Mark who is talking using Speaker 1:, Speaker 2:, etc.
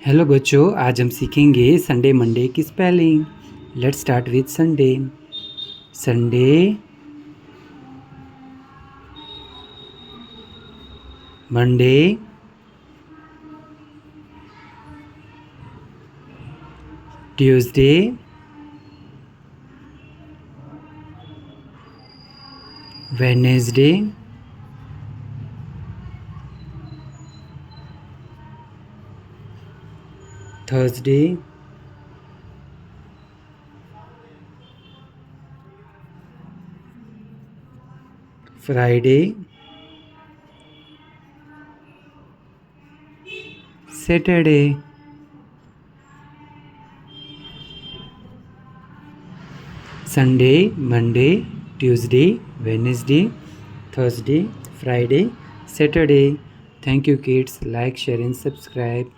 Speaker 1: Hello बच्चों, आज हम सीखेंगे संडे मंडे की spelling. Let's start with Sunday. Sunday, Monday, Tuesday, Wednesday, Thursday, Friday, Saturday. Sunday, Monday, Tuesday, Wednesday, Thursday, Friday, Saturday. Thank you kids. Like, share and subscribe.